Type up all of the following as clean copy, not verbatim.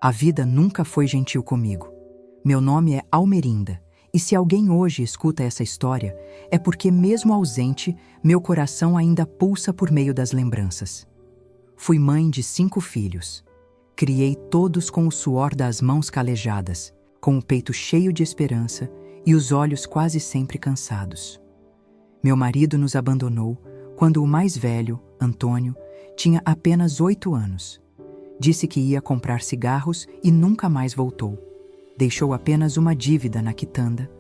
A vida nunca foi gentil comigo. Meu nome é Almerinda, e se alguém hoje escuta essa história, é porque mesmo ausente, meu coração ainda pulsa por meio das lembranças. Fui mãe de 5 filhos. Criei todos com o suor das mãos calejadas, com o peito cheio de esperança e os olhos quase sempre cansados. Meu marido nos abandonou quando o mais velho, Antônio, tinha apenas 8 anos. Disse que ia comprar cigarros e nunca mais voltou. Deixou apenas uma dívida na quitanda,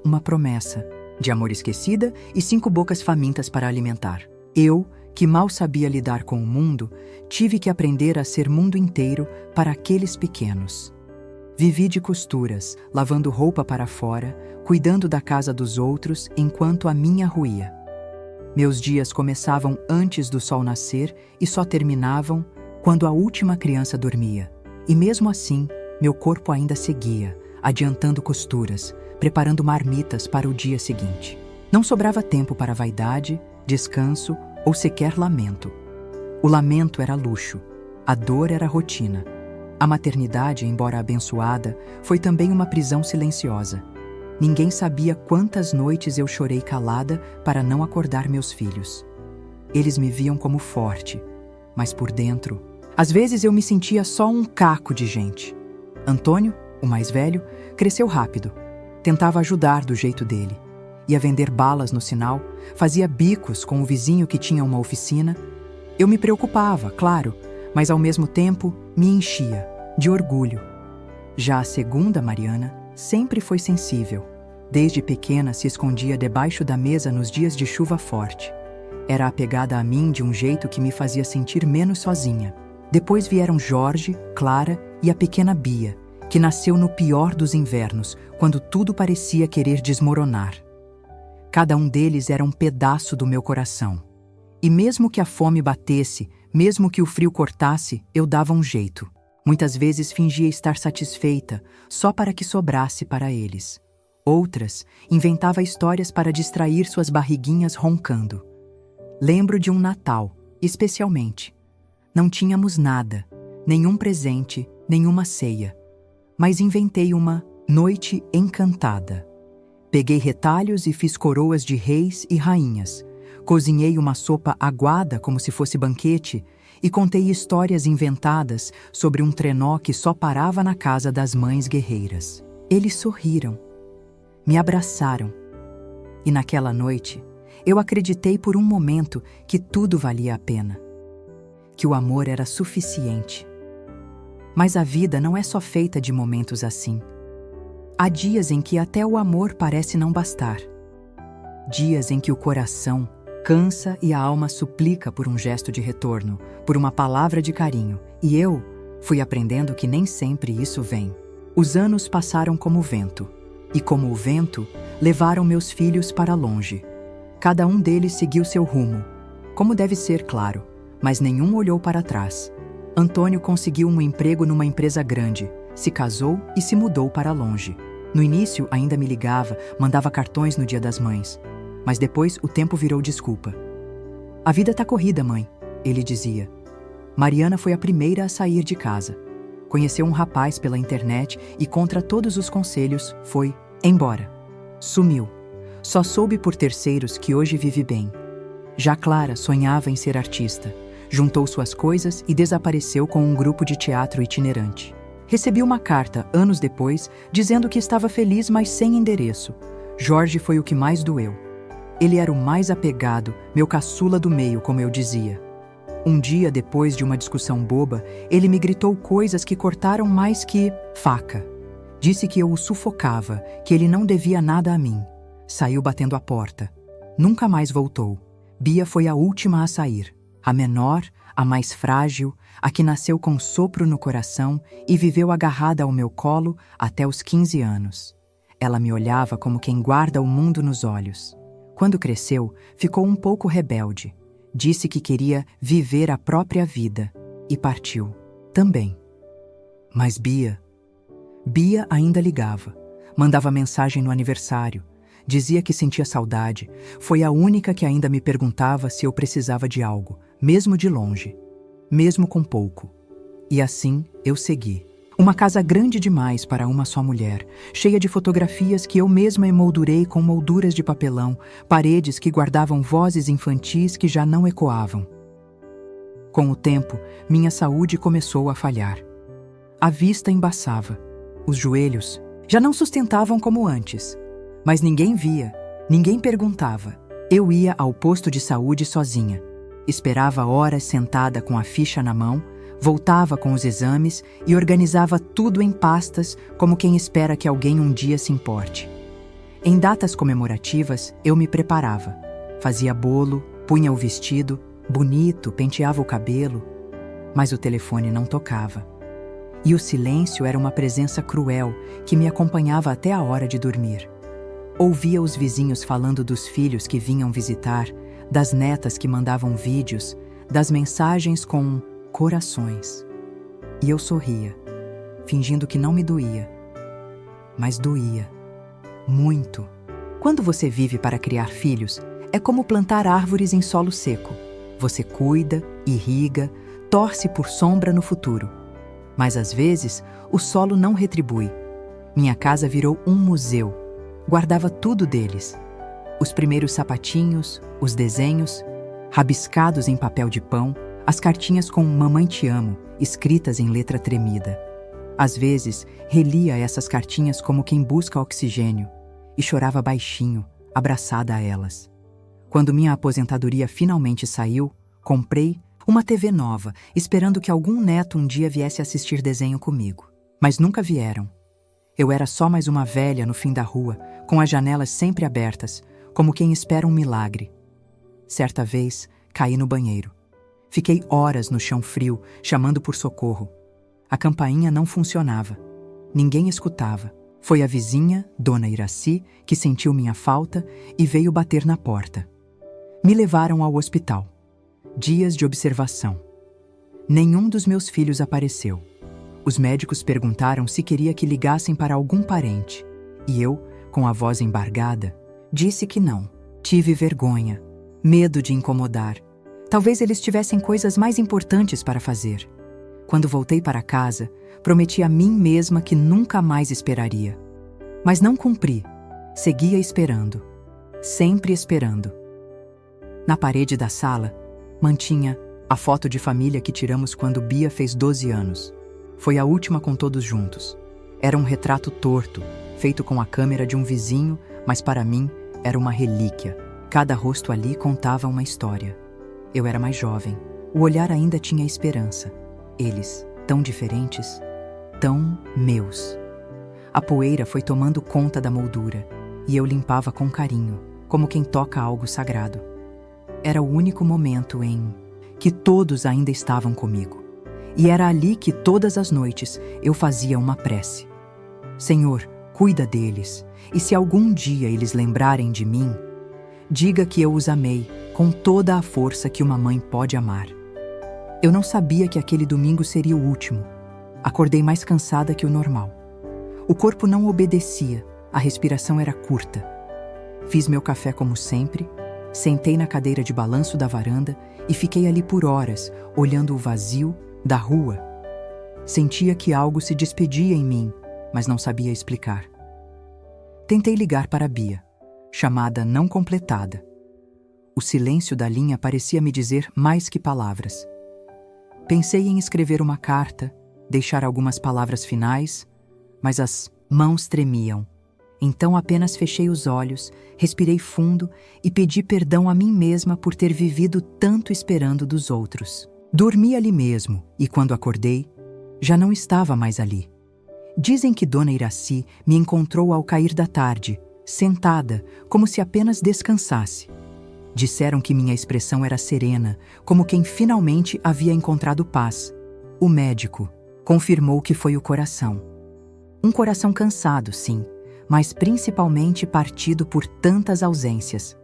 uma promessa de amor esquecida e 5 bocas famintas para alimentar. Eu, que mal sabia lidar com o mundo, tive que aprender a ser mundo inteiro para aqueles pequenos. Vivi de costuras, lavando roupa para fora, cuidando da casa dos outros enquanto a minha ruía. Meus dias começavam antes do sol nascer e só terminavam quando a última criança dormia. E mesmo assim, meu corpo ainda seguia, adiantando costuras, preparando marmitas para o dia seguinte. Não sobrava tempo para vaidade, descanso ou sequer lamento. O lamento era luxo, a dor era rotina. A maternidade, embora abençoada, foi também uma prisão silenciosa. Ninguém sabia quantas noites eu chorei calada para não acordar meus filhos. Eles me viam como forte, mas por dentro, às vezes eu me sentia só um caco de gente. Antônio, o mais velho, cresceu rápido. Tentava ajudar do jeito dele. Ia vender balas no sinal, fazia bicos com o vizinho que tinha uma oficina. Eu me preocupava, claro, mas ao mesmo tempo me enchia de orgulho. Já a segunda, Mariana, sempre foi sensível. Desde pequena se escondia debaixo da mesa nos dias de chuva forte. Era apegada a mim de um jeito que me fazia sentir menos sozinha. Depois vieram Jorge, Clara e a pequena Bia, que nasceu no pior dos invernos, quando tudo parecia querer desmoronar. Cada um deles era um pedaço do meu coração. E mesmo que a fome batesse, mesmo que o frio cortasse, eu dava um jeito. Muitas vezes fingia estar satisfeita, só para que sobrasse para eles. Outras, inventava histórias para distrair suas barriguinhas roncando. Lembro de um Natal, especialmente. Não tínhamos nada, nenhum presente, nenhuma ceia. Mas inventei uma noite encantada. Peguei retalhos e fiz coroas de reis e rainhas. Cozinhei uma sopa aguada como se fosse banquete e contei histórias inventadas sobre um trenó que só parava na casa das mães guerreiras. Eles sorriram, me abraçaram. E naquela noite, eu acreditei por um momento que tudo valia a pena. Que o amor era suficiente. Mas a vida não é só feita de momentos assim. Há dias em que até o amor parece não bastar. Dias em que o coração cansa e a alma suplica por um gesto de retorno, por uma palavra de carinho. E eu fui aprendendo que nem sempre isso vem. Os anos passaram como vento. E como o vento, levaram meus filhos para longe. Cada um deles seguiu seu rumo. Como deve ser, claro, mas nenhum olhou para trás. Antônio conseguiu um emprego numa empresa grande, se casou e se mudou para longe. No início ainda me ligava, mandava cartões no Dia das Mães. Mas depois o tempo virou desculpa. "A vida tá corrida, mãe", ele dizia. Mariana foi a primeira a sair de casa. Conheceu um rapaz pela internet e, contra todos os conselhos, foi embora. Sumiu. Só soube por terceiros que hoje vive bem. Já Clara sonhava em ser artista. Juntou suas coisas e desapareceu com um grupo de teatro itinerante. Recebi uma carta, anos depois, dizendo que estava feliz, mas sem endereço. Jorge foi o que mais doeu. Ele era o mais apegado, meu caçula do meio, como eu dizia. Um dia, depois de uma discussão boba, ele me gritou coisas que cortaram mais que faca. Disse que eu o sufocava, que ele não devia nada a mim. Saiu batendo a porta. Nunca mais voltou. Bia foi a última a sair. A menor, a mais frágil, a que nasceu com sopro no coração e viveu agarrada ao meu colo até os 15 anos. Ela me olhava como quem guarda o mundo nos olhos. Quando cresceu, ficou um pouco rebelde. Disse que queria viver a própria vida e partiu também. Mas Bia ainda ligava, mandava mensagem no aniversário, dizia que sentia saudade. Foi a única que ainda me perguntava se eu precisava de algo, mesmo de longe, mesmo com pouco. E assim eu segui. Uma casa grande demais para uma só mulher, cheia de fotografias que eu mesma emoldurei com molduras de papelão, paredes que guardavam vozes infantis que já não ecoavam. Com o tempo, minha saúde começou a falhar. A vista embaçava. Os joelhos já não sustentavam como antes. Mas ninguém via, ninguém perguntava. Eu ia ao posto de saúde sozinha. Esperava horas sentada com a ficha na mão, voltava com os exames e organizava tudo em pastas como quem espera que alguém um dia se importe. Em datas comemorativas, eu me preparava. Fazia bolo, punha o vestido, bonito, penteava o cabelo. Mas o telefone não tocava. E o silêncio era uma presença cruel que me acompanhava até a hora de dormir. Ouvia os vizinhos falando dos filhos que vinham visitar, das netas que mandavam vídeos, das mensagens com corações. E eu sorria, fingindo que não me doía. Mas doía. Muito. Quando você vive para criar filhos, é como plantar árvores em solo seco. Você cuida, irriga, torce por sombra no futuro. Mas às vezes, o solo não retribui. Minha casa virou um museu. Guardava tudo deles. Os primeiros sapatinhos, os desenhos, rabiscados em papel de pão, as cartinhas com "Mamãe te amo", escritas em letra tremida. Às vezes, relia essas cartinhas como quem busca oxigênio e chorava baixinho, abraçada a elas. Quando minha aposentadoria finalmente saiu, comprei uma TV nova, esperando que algum neto um dia viesse assistir desenho comigo. Mas nunca vieram. Eu era só mais uma velha no fim da rua, com as janelas sempre abertas, como quem espera um milagre. Certa vez, caí no banheiro. Fiquei horas no chão frio, chamando por socorro. A campainha não funcionava. Ninguém escutava. Foi a vizinha, Dona Iraci, que sentiu minha falta e veio bater na porta. Me levaram ao hospital. Dias de observação. Nenhum dos meus filhos apareceu. Os médicos perguntaram se queria que ligassem para algum parente. E eu, com a voz embargada, disse que não. Tive vergonha, medo de incomodar. Talvez eles tivessem coisas mais importantes para fazer. Quando voltei para casa, prometi a mim mesma que nunca mais esperaria. Mas não cumpri. Seguia esperando. Sempre esperando. Na parede da sala, mantinha a foto de família que tiramos quando Bia fez 12 anos. Foi a última com todos juntos. Era um retrato torto, feito com a câmera de um vizinho, mas para mim era uma relíquia. Cada rosto ali contava uma história. Eu era mais jovem. O olhar ainda tinha esperança. Eles, tão diferentes, tão meus. A poeira foi tomando conta da moldura e eu limpava com carinho, como quem toca algo sagrado. Era o único momento em que todos ainda estavam comigo. E era ali que todas as noites eu fazia uma prece. Senhor, cuida deles, e se algum dia eles lembrarem de mim, diga que eu os amei com toda a força que uma mãe pode amar. Eu não sabia que aquele domingo seria o último. Acordei mais cansada que o normal. O corpo não obedecia, a respiração era curta. Fiz meu café como sempre, sentei na cadeira de balanço da varanda e fiquei ali por horas, olhando o vazio da rua. Sentia que algo se despedia em mim, mas não sabia explicar. Tentei ligar para Bia, chamada não completada. O silêncio da linha parecia me dizer mais que palavras. Pensei em escrever uma carta, deixar algumas palavras finais, mas as mãos tremiam. Então apenas fechei os olhos, respirei fundo e pedi perdão a mim mesma por ter vivido tanto esperando dos outros. Dormi ali mesmo e quando acordei, já não estava mais ali. Dizem que Dona Iraci me encontrou ao cair da tarde, sentada, como se apenas descansasse. Disseram que minha expressão era serena, como quem finalmente havia encontrado paz. O médico confirmou que foi o coração. Um coração cansado, sim, mas principalmente partido por tantas ausências.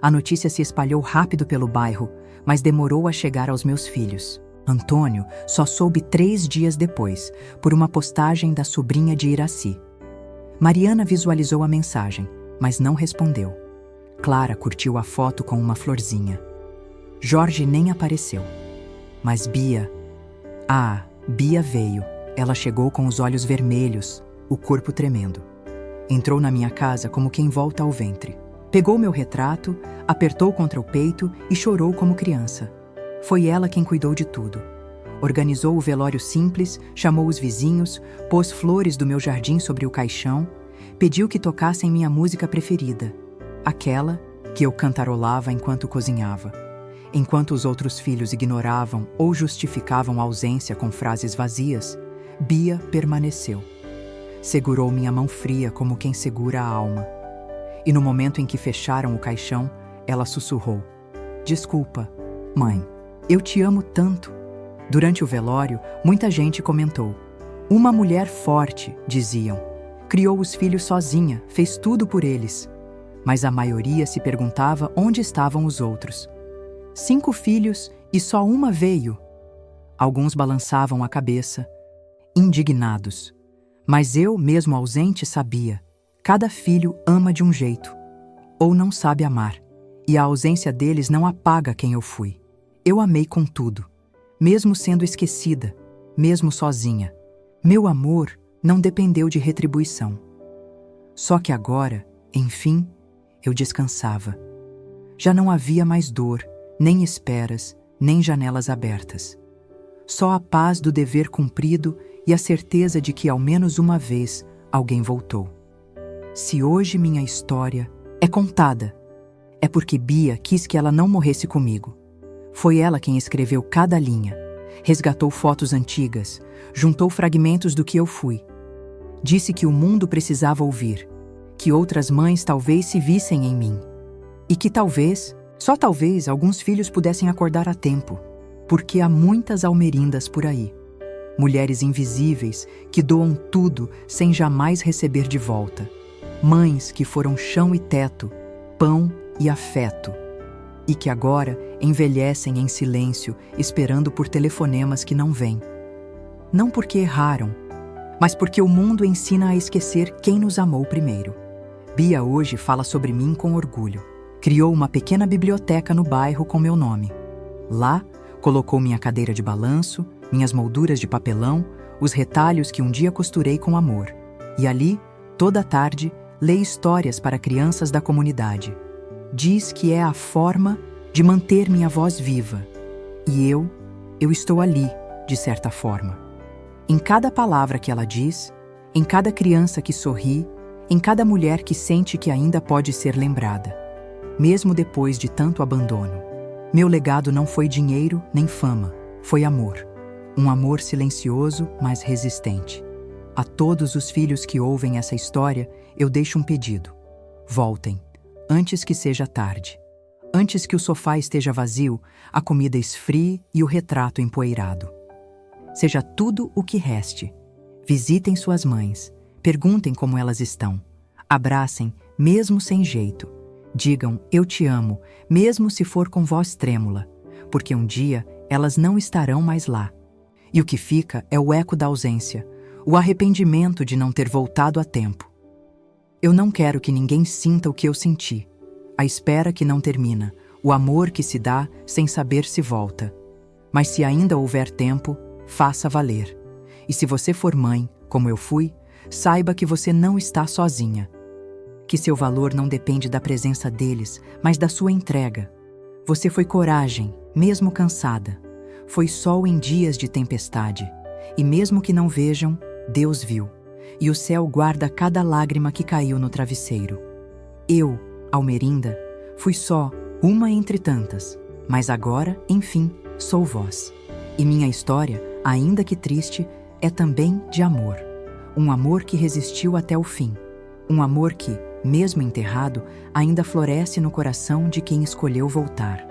A notícia se espalhou rápido pelo bairro, mas demorou a chegar aos meus filhos. Antônio só soube 3 dias depois, por uma postagem da sobrinha de Iraci. Mariana visualizou a mensagem, mas não respondeu. Clara curtiu a foto com uma florzinha. Jorge nem apareceu. Mas Bia... Bia veio. Ela chegou com os olhos vermelhos, o corpo tremendo. Entrou na minha casa como quem volta ao ventre. Pegou meu retrato, apertou contra o peito e chorou como criança. Foi ela quem cuidou de tudo. Organizou o velório simples, chamou os vizinhos, pôs flores do meu jardim sobre o caixão, pediu que tocassem minha música preferida, aquela que eu cantarolava enquanto cozinhava. Enquanto os outros filhos ignoravam ou justificavam a ausência com frases vazias, Bia permaneceu. Segurou minha mão fria como quem segura a alma. E no momento em que fecharam o caixão, ela sussurrou: "Desculpa, mãe, eu te amo tanto." Durante o velório, muita gente comentou: "Uma mulher forte", diziam. "Criou os filhos sozinha, fez tudo por eles." Mas a maioria se perguntava onde estavam os outros. 5 filhos e só uma veio. Alguns balançavam a cabeça, indignados. Mas eu, mesmo ausente, sabia: cada filho ama de um jeito, ou não sabe amar, e a ausência deles não apaga quem eu fui. Eu amei com tudo, mesmo sendo esquecida, mesmo sozinha. Meu amor não dependeu de retribuição. Só que agora, enfim, eu descansava. Já não havia mais dor, nem esperas, nem janelas abertas. Só a paz do dever cumprido e a certeza de que ao menos uma vez alguém voltou. Se hoje minha história é contada, é porque Bia quis que ela não morresse comigo. Foi ela quem escreveu cada linha, resgatou fotos antigas, juntou fragmentos do que eu fui. Disse que o mundo precisava ouvir, que outras mães talvez se vissem em mim. E que talvez, só talvez, alguns filhos pudessem acordar a tempo, porque há muitas Almerindas por aí. Mulheres invisíveis que doam tudo sem jamais receber de volta. Mães que foram chão e teto, pão e afeto. E que agora envelhecem em silêncio, esperando por telefonemas que não vêm. Não porque erraram, mas porque o mundo ensina a esquecer quem nos amou primeiro. Bia hoje fala sobre mim com orgulho. Criou uma pequena biblioteca no bairro com meu nome. Lá, colocou minha cadeira de balanço, minhas molduras de papelão, os retalhos que um dia costurei com amor. E ali, toda tarde, lê histórias para crianças da comunidade. Diz que é a forma de manter minha voz viva. E eu estou ali, de certa forma. Em cada palavra que ela diz, em cada criança que sorri, em cada mulher que sente que ainda pode ser lembrada. Mesmo depois de tanto abandono. Meu legado não foi dinheiro nem fama, foi amor. Um amor silencioso, mas resistente. A todos os filhos que ouvem essa história, eu deixo um pedido. Voltem, antes que seja tarde. Antes que o sofá esteja vazio, a comida esfrie e o retrato empoeirado. Seja tudo o que reste. Visitem suas mães, perguntem como elas estão. Abracem, mesmo sem jeito. Digam, eu te amo, mesmo se for com voz trêmula, porque um dia elas não estarão mais lá. E o que fica é o eco da ausência, o arrependimento de não ter voltado a tempo. Eu não quero que ninguém sinta o que eu senti, a espera que não termina, o amor que se dá sem saber se volta. Mas se ainda houver tempo, faça valer. E se você for mãe, como eu fui, saiba que você não está sozinha. Que seu valor não depende da presença deles, mas da sua entrega. Você foi coragem, mesmo cansada. Foi sol em dias de tempestade. E mesmo que não vejam, Deus viu. E o céu guarda cada lágrima que caiu no travesseiro. Eu, Almerinda, fui só uma entre tantas. Mas agora, enfim, sou vós. E minha história, ainda que triste, é também de amor. Um amor que resistiu até o fim. Um amor que, mesmo enterrado, ainda floresce no coração de quem escolheu voltar.